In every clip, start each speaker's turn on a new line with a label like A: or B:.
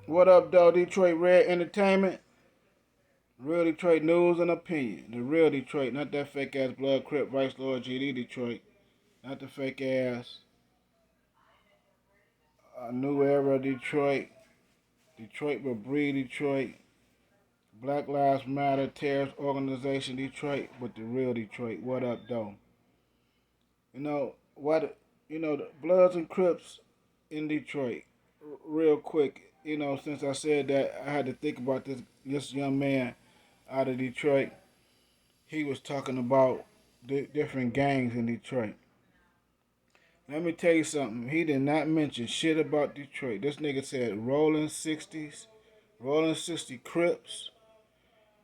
A: What up, though? Detroit Red Entertainment. Real Detroit news and opinion. The real Detroit, not that fake ass Blood Crip Vice Lord GD Detroit. Not the fake ass New Era Detroit. Detroit will breed Detroit. Black Lives Matter terrorist organization Detroit, but the real Detroit. What up, though? You know what? The Bloods and Crips in Detroit. Real quick, since I said that, I had to think about this young man out of Detroit. He was talking about different gangs in Detroit. Let me tell you something. He did not mention shit about Detroit. This nigga said Rolling 60s, Rolling 60 Crips,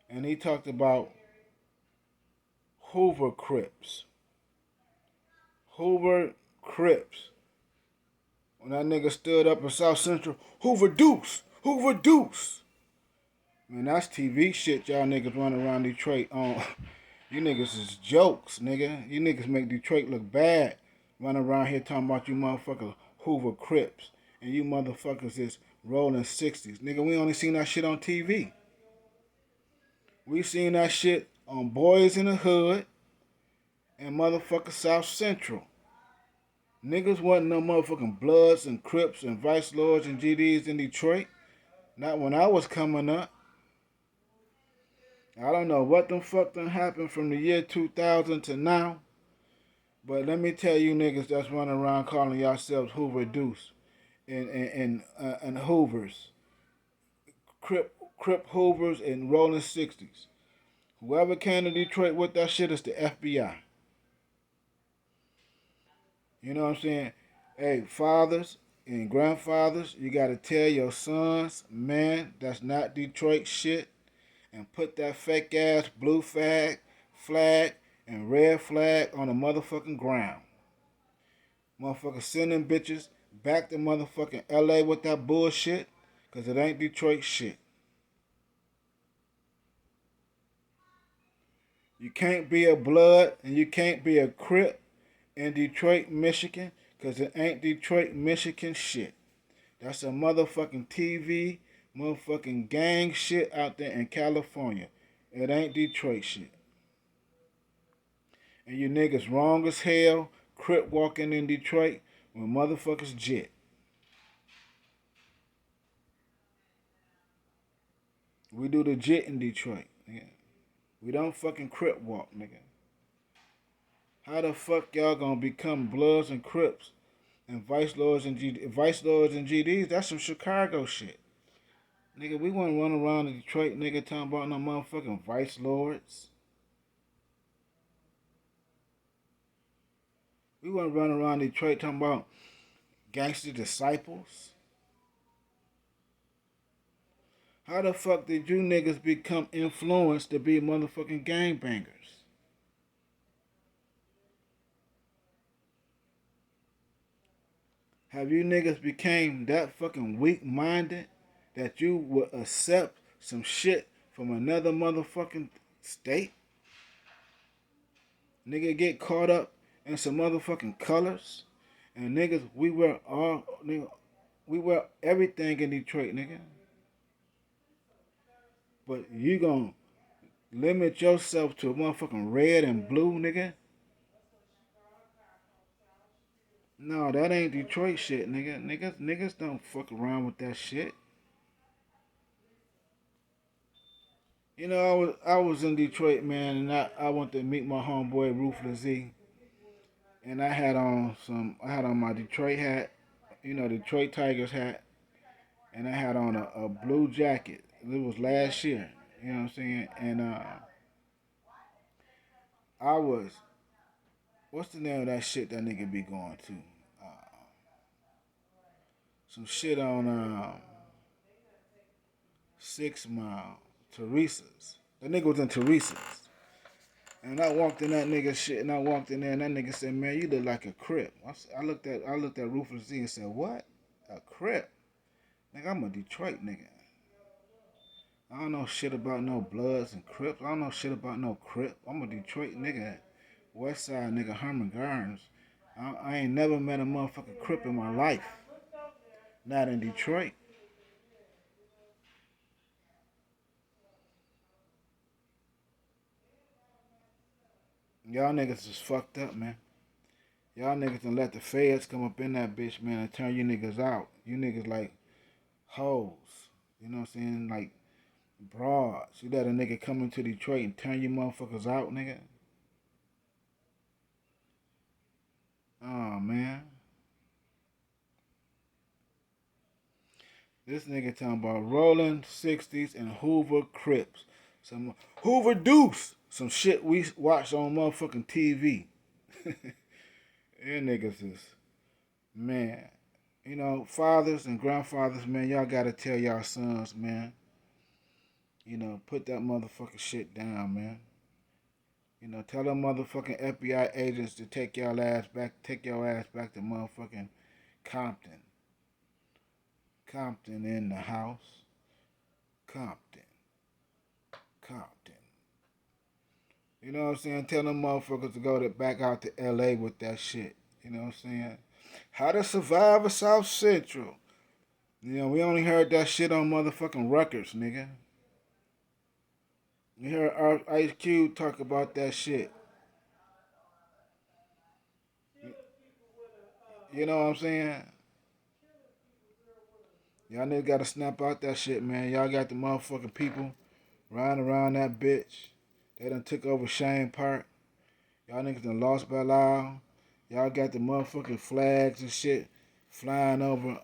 A: and he talked about Hoover Crips. Hoover Crips. When that nigga stood up in South Central, Hoover Deuce, Hoover Deuce. Man, that's TV shit y'all niggas running around Detroit on. You niggas is jokes, nigga. You niggas make Detroit look bad. Running around here talking about you motherfuckers Hoover Crips. And you motherfuckers is rolling 60s. Nigga, we only seen that shit on TV. We seen that shit on Boys in the Hood and motherfucker South Central. Niggas wasn't no motherfucking Bloods and Crips and Vice Lords and GDs in Detroit. Not when I was coming up. I don't know what the fuck done happened from the year 2000 to now. But let me tell you niggas that's running around calling yourselves Hoover Deuce and Hoovers. Crip Hoovers and Rolling 60s. Whoever came to Detroit with that shit is the FBI. You know what I'm saying? Hey, fathers and grandfathers, you gotta tell your sons, man, that's not Detroit shit. And put that fake ass blue flag, and red flag on the motherfucking ground. Motherfucker sending bitches back to motherfucking LA with that bullshit. Cause it ain't Detroit shit. You can't be a blood and you can't be a crip in Detroit, Michigan. Cause it ain't Detroit, Michigan shit. That's a motherfucking TV, motherfucking gang shit out there in California. It ain't Detroit shit. And you niggas wrong as hell, crip walking in Detroit when motherfuckers jet. We do the jet in Detroit. Nigga. We don't fucking crip walk, nigga. How the fuck y'all gonna become Bloods and Crips and Vice Lords and GDs? That's some Chicago shit. Nigga, we wouldn't run around in Detroit, nigga, talking about no motherfucking Vice Lords. We wouldn't run around Detroit talking about gangster disciples. How the fuck did you niggas become influenced to be motherfucking gangbangers? Have you niggas became that fucking weak-minded that you would accept some shit from another motherfucking state? Nigga get caught up in some motherfucking colors. And niggas, we wear everything in Detroit, nigga. But you gonna limit yourself to a motherfucking red and blue, nigga? No, that ain't Detroit shit, nigga. Niggas don't fuck around with that shit. I was in Detroit, man, and I went to meet my homeboy Ruthless Z, and I had on my Detroit hat, Detroit Tigers hat, and I had on a blue jacket. It was last year, you know what I'm saying? And I was, what's the name of that shit that nigga be going to? Some shit on 6 Mile, Teresa's. The nigga was in Teresa's. And I walked in that nigga shit, and I walked in there, and that nigga said, "Man, you look like a crip." I looked at Rufus Z and said, "What? A crip? Nigga, I'm a Detroit nigga. I don't know shit about no Bloods and Crips. I don't know shit about no Crip. I'm a Detroit nigga, West Side nigga, Herman Gardens. I ain't never met a motherfucking Crip in my life. Not in Detroit. Y'all niggas is fucked up, man. Y'all niggas done let the feds come up in that bitch, man, and turn you niggas out. You niggas like hoes. You know what I'm saying? Like broads. You let a nigga come into Detroit and turn you motherfuckers out, nigga. Oh, man. This nigga talking about rolling 60s and Hoover Crips. Some Hoover Deuce. Some shit we watch on motherfucking TV. You niggas is, man. You know, fathers and grandfathers, man, y'all gotta tell y'all sons, man. You know, put that motherfucking shit down, man. You know, tell them motherfucking FBI agents to take your ass back to motherfucking Compton. Compton in the house. Compton. Compton. You know what I'm saying? Tell them motherfuckers to back out to LA with that shit. You know what I'm saying? How to survive a South Central. You know, we only heard that shit on motherfucking records, nigga. You heard Ice Cube talk about that shit. You know what I'm saying? Y'all niggas gotta snap out that shit, man. Y'all got the motherfucking people riding around that bitch. They done took over Shane Park. Y'all niggas done lost Belial. Y'all got the motherfucking flags and shit flying over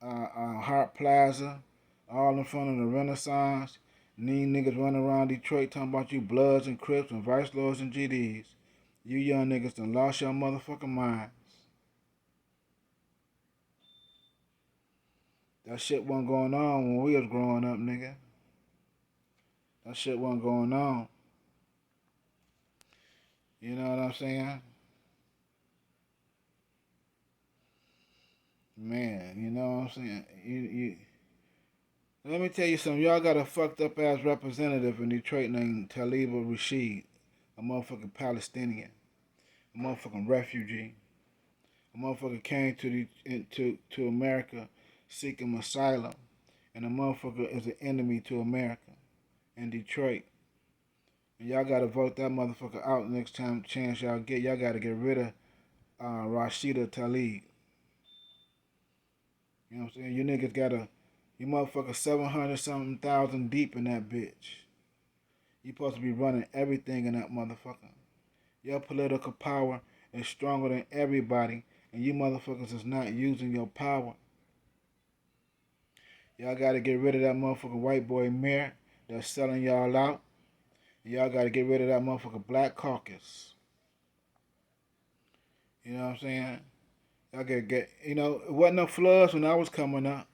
A: Hart Plaza, all in front of the Renaissance. And these niggas running around Detroit talking about you Bloods and Crips and Vice Lords and GDs. You young niggas done lost your motherfucking minds. That shit wasn't going on when we was growing up, nigga. That shit wasn't going on. You know what I'm saying? Man, you know what I'm saying? Let me tell you something. Y'all got a fucked up ass representative in Detroit named Taliba Rashid, a motherfucking Palestinian, a motherfucking refugee. A motherfucker came to America seeking asylum, and a motherfucker is an enemy to America in Detroit. And y'all gotta vote that motherfucker out next time chance y'all get. Y'all gotta get rid of Rashida Tlaib. You know what I'm saying? You niggas gotta, you motherfucker 700 something thousand deep in that bitch. You supposed to be running everything in that motherfucker. Your political power is stronger than everybody, and you motherfuckers is not using your power. Y'all gotta get rid of that motherfucking white boy mayor that's selling y'all out. And y'all gotta get rid of that motherfucking black caucus. You know what I'm saying? Y'all gotta get, you know, it wasn't no floods when I was coming up.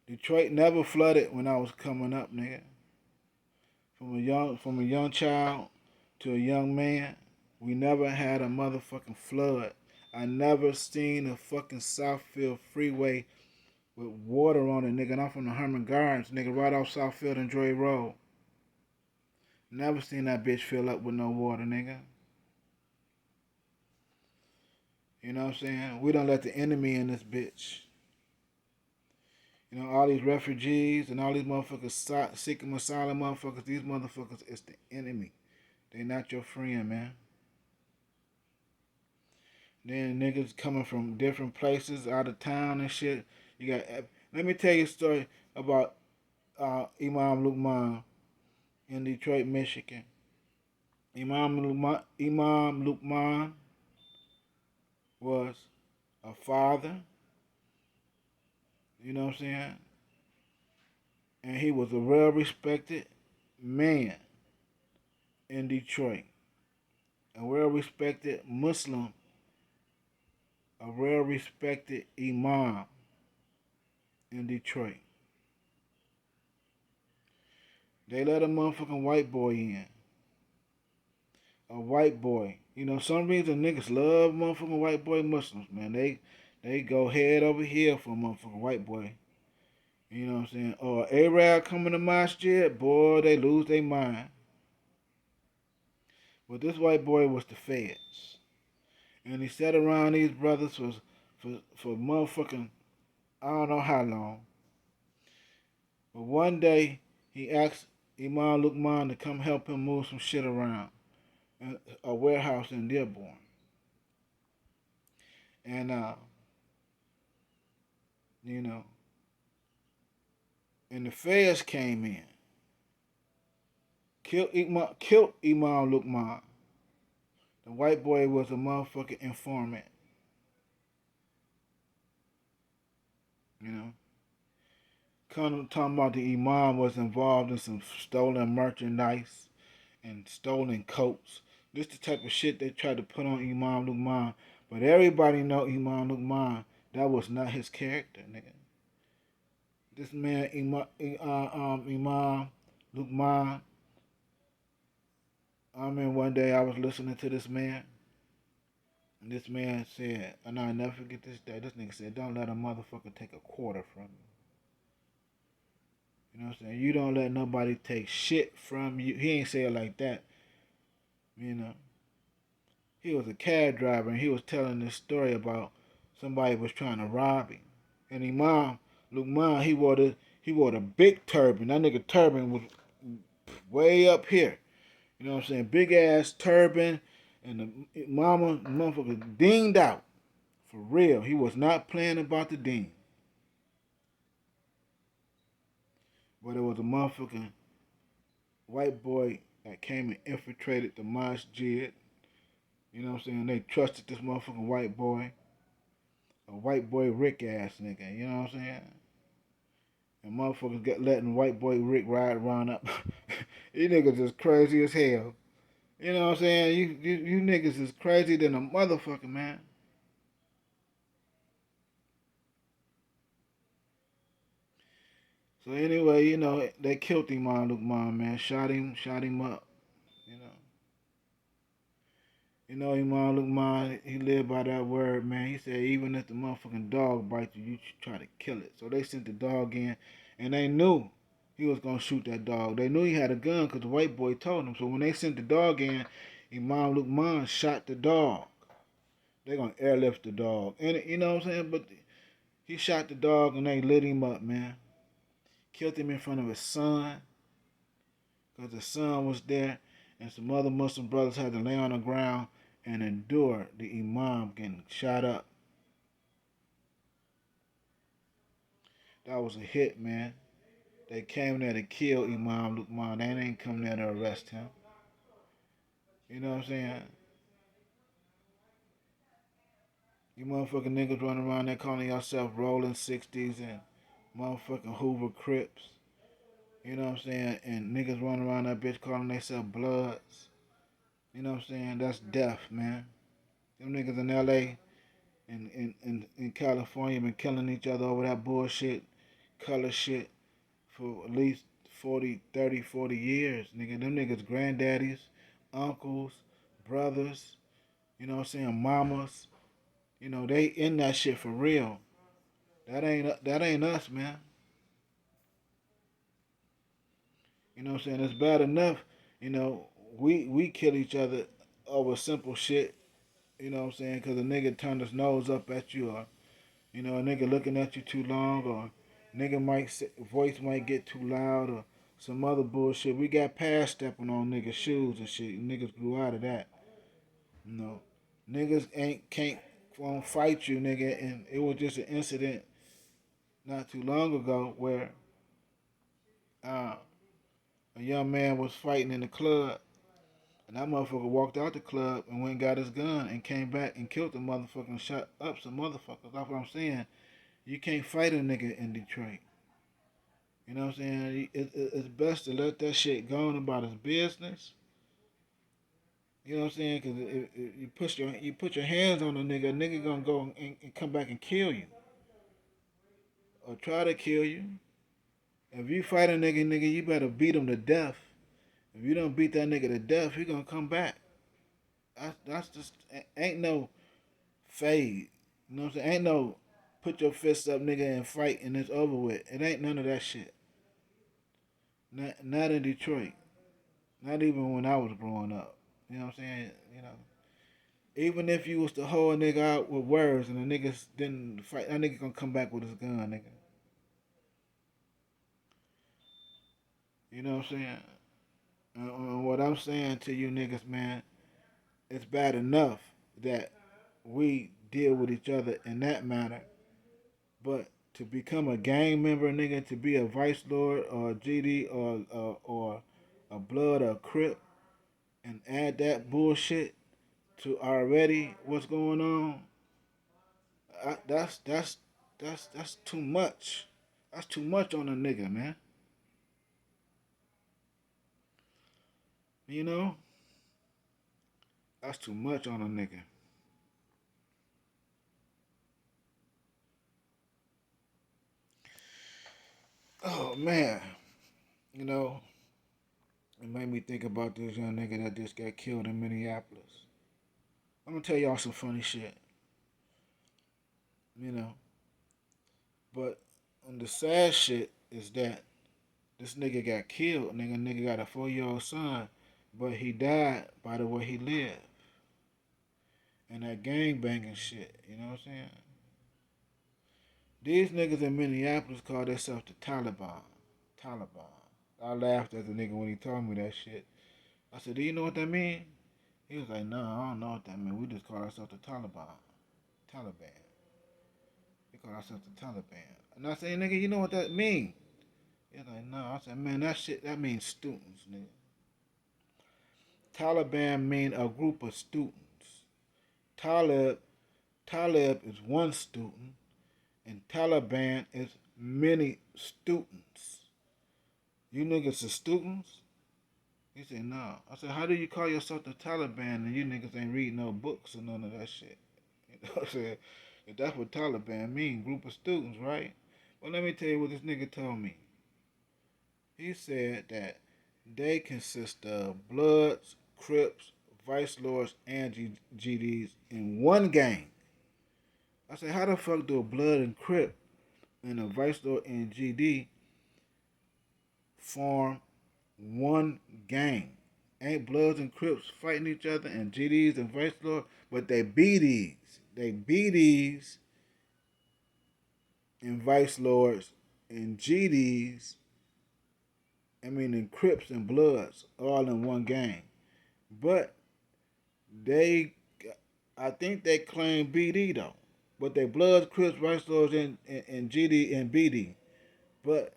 A: Detroit never flooded when I was coming up, nigga. From a young child to a young man, we never had a motherfucking flood. I never seen a fucking Southfield freeway with water on it, nigga. And I'm from the Herman Gardens, nigga, right off Southfield and Dre Road. Never seen that bitch fill up with no water, nigga. You know what I'm saying? We don't let the enemy in this bitch. You know, all these refugees and all these motherfuckers seeking asylum motherfuckers, these motherfuckers is the enemy. They not your friend, man. Then niggas coming from different places, out of town and shit. You got. Let me tell you a story about Imam Lukman in Detroit, Michigan. Imam Lukman was a father. You know what I'm saying? And he was a well respected man in Detroit. A well respected Muslim. A well respected Imam in Detroit. They let a motherfucking white boy in. A white boy. You know, some reason niggas love motherfucking white boy Muslims, man. They go head over here for a motherfucking white boy. You know what I'm saying? Or Arab coming to masjid, boy, they lose their mind. But this white boy was the feds. And he sat around these brothers for motherfucking I don't know how long. But one day he asked Imam Lukman to come help him move some shit around in a warehouse in Dearborn. And you know, and the feds came in, killed Imam Lukman. The white boy was a motherfucking informant. You know, talking about the Imam was involved in some stolen merchandise and stolen coats. This the type of shit they tried to put on Imam Lukman. But everybody know Imam Lukman, that was not his character, nigga. This man, Imam Lukman, I remember one day I was listening to this man, and this man said, and I'll never forget this day, this nigga said, don't let a motherfucker take a quarter from you. You know what I'm saying? You don't let nobody take shit from you. He ain't say it like that. You know. He was a cab driver and he was telling this story about somebody was trying to rob him. And Imam Lukman, he wore the big turban. That nigga turban was way up here. You know what I'm saying? Big ass turban and the motherfucker dinged out. For real. He was not playing about the ding. But it was a motherfucking white boy that came and infiltrated the masjid. You know what I'm saying? They trusted this motherfucking white boy. A white boy Rick ass nigga, you know what I'm saying? And motherfuckers got letting white boy Rick ride around up. You niggas is crazy as hell. You know what I'm saying? You niggas is crazy than a motherfucker, man. So anyway, you know, they killed Imam Lukman, man. Shot him up, you know. You know, Imam Lukman, he lived by that word, man. He said, even if the motherfucking dog bites you, you should try to kill it. So they sent the dog in, and they knew he was going to shoot that dog. They knew he had a gun because the white boy told them. So when they sent the dog in, Imam Lukman shot the dog. They going to airlift the dog. And you know what I'm saying? But he shot the dog, and they lit him up, man. Killed him in front of his son because the son was there, and some other Muslim brothers had to lay on the ground and endure the Imam getting shot up. That was a hit, man. They came there to kill Imam Lukman. They ain't come there to arrest him. You know what I'm saying? You motherfucking niggas running around there calling yourself Rolling 60s and motherfucking Hoover Crips. You know what I'm saying? And niggas running around that bitch calling themselves Bloods. You know what I'm saying? That's death, man. Them niggas in LA and in California been killing each other over that bullshit, color shit for at least 40, 30, 40 years, nigga. Them niggas granddaddies, uncles, brothers, you know what I'm saying, mamas. You know, they in that shit for real. That ain't us, man. You know what I'm saying? It's bad enough, you know, we kill each other over simple shit, you know what I'm saying? Cause a nigga turned his nose up at you, or you know, a nigga looking at you too long, or nigga voice might get too loud, or some other bullshit. We got past stepping on niggas' shoes and shit. Niggas grew out of that. You know, niggas can't won't fight you, nigga. And it was just an incident not too long ago where uh, a young man was fighting in the club, and that motherfucker walked out the club and went and got his gun and came back and killed the motherfucker and shot up some motherfuckers. That's what I'm saying. You can't fight a nigga in Detroit. You know what I'm saying? It's best to let that shit go on about his business. You know what I'm saying? Because if you put your hands on a nigga gonna go and come back and kill you or try to kill you. If you fight a nigga, you better beat him to death. If you don't beat that nigga to death, he gonna come back. That's just ain't no fade. You know what I'm saying? Ain't no put your fists up, nigga, and fight and it's over with. It ain't none of that shit. Not in Detroit. Not even when I was growing up. You know what I'm saying? You know. Even if you was to hold a nigga out with words and the niggas didn't fight, that nigga gonna come back with his gun, nigga. You know what I'm saying? What I'm saying to you niggas, man, it's bad enough that we deal with each other in that manner, but to become a gang member, nigga, to be a vice lord or a GD or a blood or a crip, and add that bullshit to already what's going on, that's too much. That's too much on a nigga, man. You know, that's too much on a nigga. Oh man, you know, it made me think about this young nigga that just got killed in Minneapolis. I'm gonna tell y'all some funny shit, you know. But the sad shit is that this nigga got killed. Nigga got a 4-year-old son, but he died by the way he lived and that gang banging shit. You know what I'm saying? These niggas in Minneapolis call themselves the Taliban. Taliban. I laughed at the nigga when he told me that shit. I said, "Do you know what that mean?" He was like, "No, I don't know what that mean. We just call ourselves the Taliban. Taliban. We call ourselves the Taliban." And I said, "Nigga, you know what that mean?" He was like, "No." I said, "Man, that shit, that means students, nigga. Taliban mean a group of students. Talib, Talib is one student, and Taliban is many students. You niggas are students?" He said, "No." I said, "How do you call yourself the Taliban and you niggas ain't reading no books or none of that shit?" You know what I'm saying? If that's what Taliban mean, group of students, right? Well, let me tell you what this nigga told me. He said that they consist of Bloods, Crips, Vice Lords, and GDs in one gang. I said, how the fuck do a Blood and Crip and a Vice Lord and GD form one gang? Ain't Bloods and Crips fighting each other and GDs and Vice Lord, but they BDs. They BDs and Vice Lords and GDs, I mean, and Crips and Bloods all in one gang. But they, I think they claim BD though. But they Bloods, Crips, Vice Lords, and GD and BD. But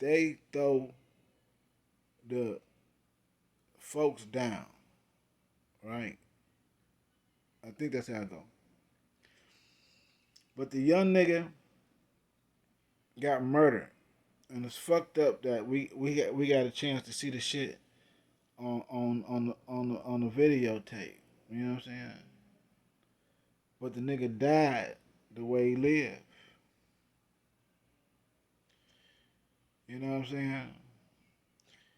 A: they throw the folks down, right? I think that's how it go. But the young nigga got murdered, and it's fucked up that we got a chance to see the shit on the videotape. You know what I'm saying? But the nigga died the way he lived. You know what I'm saying?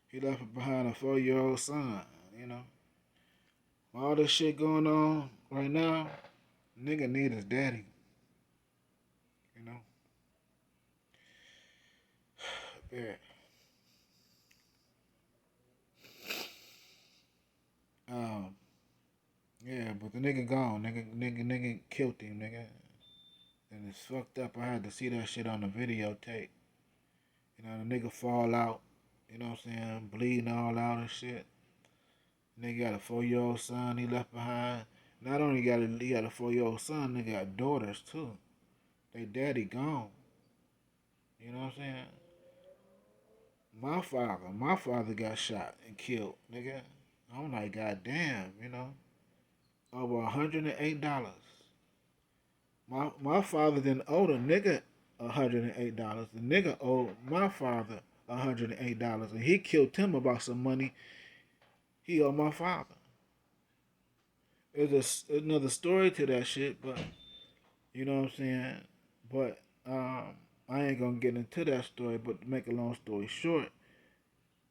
A: He left behind a 4-year-old son. You know, all this shit going on right now. Nigga need his daddy. You know, yeah. Um, yeah, but the nigga gone. Nigga killed him. Nigga, and it's fucked up. I had to see that shit on the videotape. You know, the nigga fall out. You know what I'm saying? Bleeding all out and shit. Nigga got a 4-year-old son he left behind. Not only he got a 4-year-old son, nigga got daughters too. They daddy gone. You know what I'm saying? My father got shot and killed, nigga. I'm like, goddamn, you know, over $108. My father didn't owe the nigga $108. The nigga owed my father $108, and he killed him about some money he owed my father. There's another story to that shit, but you know what I'm saying. But I ain't gonna get into that story. But to make a long story short,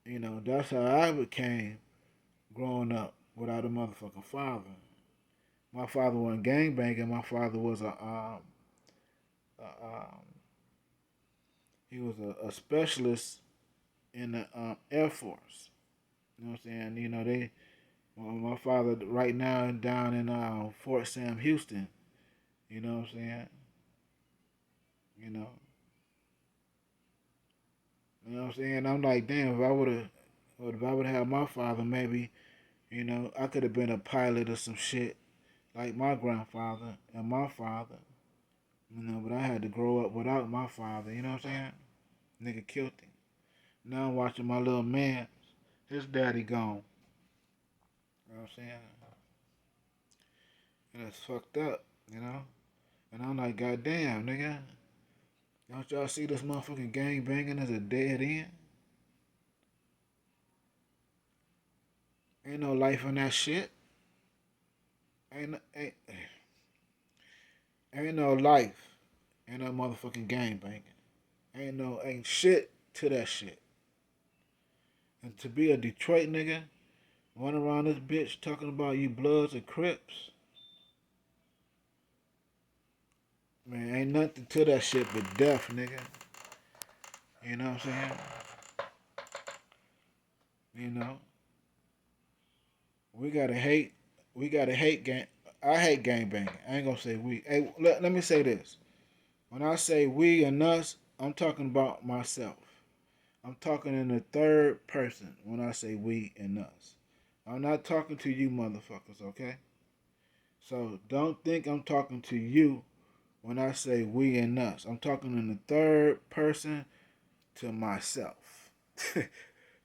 A: you know that's how I became growing up without a motherfucking father. My father wasn't gangbanging. My father was a he was a specialist in the Air Force. You know what I'm saying? You know my father right now down in Fort Sam Houston. You know what I'm saying? You know, You know what I'm saying? I'm like, damn, if I would have had my father, maybe, I could have been a pilot or some shit like my grandfather and my father. But I had to grow up without my father. You know what I'm saying? Nigga killed him. Now I'm watching my little man. His daddy gone. You know what I'm saying? And it's fucked up. You know? And I'm like, goddamn, nigga. Don't y'all see this motherfucking gang banging as a dead end? Ain't no life in that shit. Ain't ain't no life in no motherfucking gang banging. Ain't shit to that shit. And to be a Detroit nigga, run around this bitch talking about you Bloods and Crips, man, ain't nothing to that shit but death, nigga. You know what I'm saying? You know, we gotta hate. We gotta hate gang. I hate gang banging. I ain't gonna say we. Hey, let me say this. When I say we and us, I'm talking about myself. I'm talking in the third person when I say we and us. I'm not talking to you motherfuckers, okay? So don't think I'm talking to you when I say we and us. I'm talking in the third person to myself.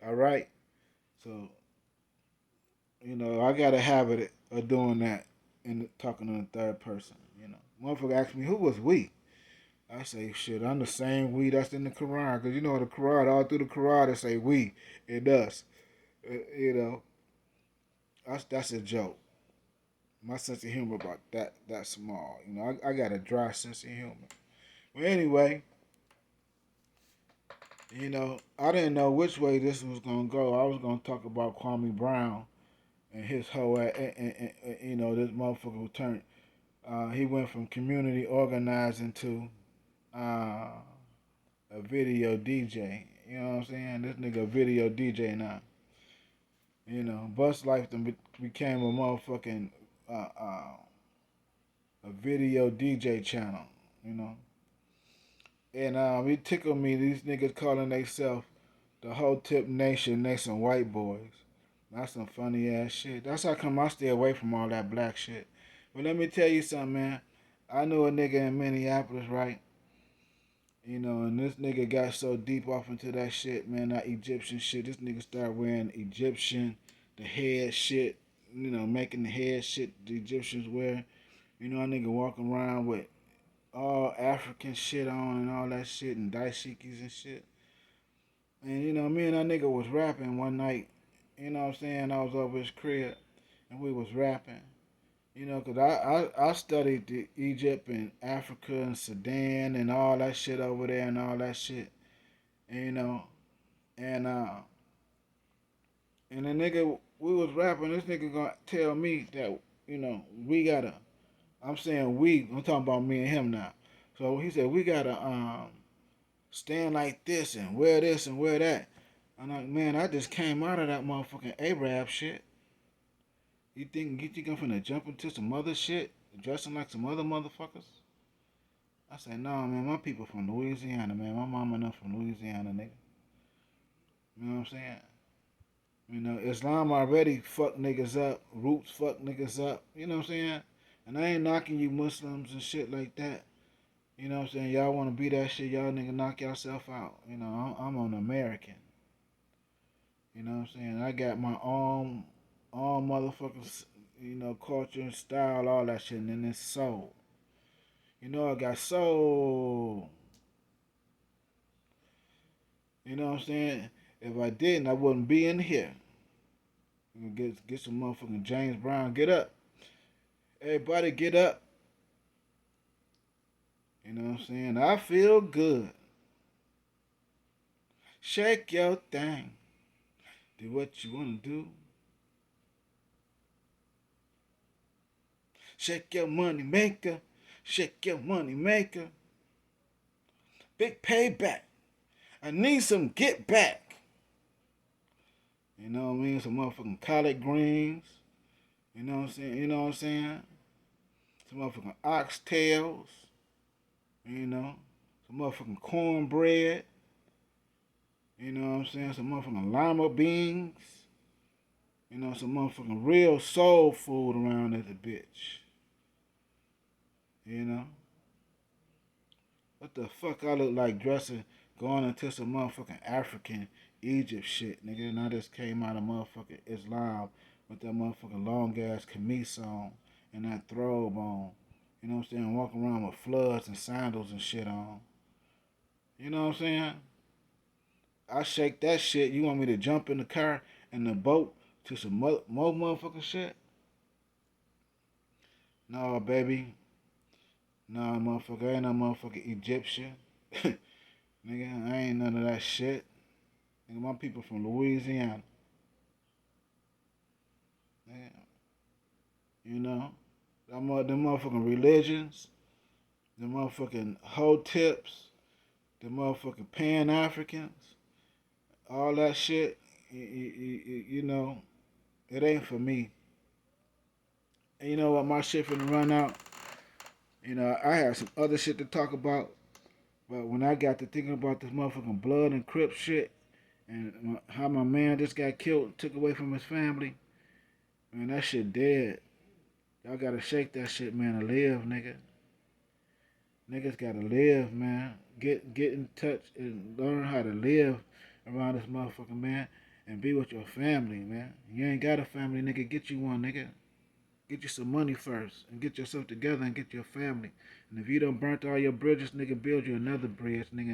A: All right? So, I got a habit of doing that and talking in the third person. Motherfucker asked me, who was we? I say, shit, I'm the same we that's in the Quran. Because the Quran, all through the Quran, they say we and us. You know, that's a joke. My sense of humor about that small. I got a dry sense of humor. But anyway, I didn't know which way this was gonna go. I was gonna talk about Kwame Brown and his whole, this motherfucker who turned. He went from community organizing to uh, a video DJ. You know what I'm saying? This nigga a video DJ now. Bust Life became a motherfucking a video DJ channel. You know, and it tickled me. These niggas calling themselves the whole Tip Nation. They some white boys. That's some funny ass shit. That's how come I stay away from all that black shit. But let me tell you something, man. I knew a nigga in Minneapolis, right? And this nigga got so deep off into that shit, man, that Egyptian shit. This nigga started wearing Egyptian, the head shit, making the head shit the Egyptians wear. A nigga walking around with all African shit on and all that shit and dashikis and shit. And me and that nigga was rapping one night. You know what I'm saying? I was over his crib and we was rapping. Cause I studied the Egypt and Africa and Sudan and all that shit over there and all that shit. And, and and the nigga we was rapping. This nigga gonna tell me that we gotta. I'm saying we. I'm talking about me and him now. So he said we gotta stand like this and wear this and wear that. I'm like, man, I just came out of that motherfucking Arab shit. You think I'm finna jump into some other shit, dressing like some other motherfuckers? I said, no, man, my people from Louisiana, man. My mama and them from Louisiana, nigga. You know what I'm saying? Islam already fuck niggas up. Roots fuck niggas up. You know what I'm saying? And I ain't knocking you Muslims and shit like that. You know what I'm saying? Y'all want to be that shit, y'all nigga knock yourself out. I'm an American. You know what I'm saying? I got my own motherfuckers, culture and style, all that shit, and then it's soul. I got soul. You know what I'm saying? If I didn't, I wouldn't be in here. Get some motherfucking James Brown. Get up. Everybody get up. You know what I'm saying? I feel good. Shake your thing. Do what you want to do. Shake your money maker. Shake your money maker. Big payback. I need some get back. You know what I mean? Some motherfucking collard greens. You know what I'm saying? Some motherfucking oxtails. Some motherfucking cornbread. You know what I'm saying? Some motherfucking lima beans. You know, some motherfucking real soul food around at the bitch. You know? What the fuck I look like dressing, going into some motherfucking African Egypt shit, nigga. And I just came out of motherfucking Islam with that motherfucking long ass camise on and that robe on. You know what I'm saying? Walking around with floods and sandals and shit on. You know what I'm saying? I shake that shit. You want me to jump in the car and the boat to some more motherfucking shit? No, baby. No, motherfucker. I ain't no motherfucking Egyptian. Nigga, I ain't none of that shit. Nigga, my people from Louisiana. Yeah, you know? Them motherfucking religions, the motherfucking Hoteps, the motherfucking Pan Africans, all that shit, you know, it ain't for me. And you know what, my shit finna run out. You know, I have some other shit to talk about, but when I got to thinking about this motherfucking blood and Crip shit, and how my man just got killed, took away from his family, man, that shit dead. Y'all gotta shake that shit, man, to live, nigga. Niggas gotta live, man. Get in touch and learn how to live around this motherfucker, man, and be with your family, man. You ain't got a family, nigga. Get you one, nigga. Get you some money first and get yourself together and get your family. And if you done burnt all your bridges, nigga, build you another bridge, nigga.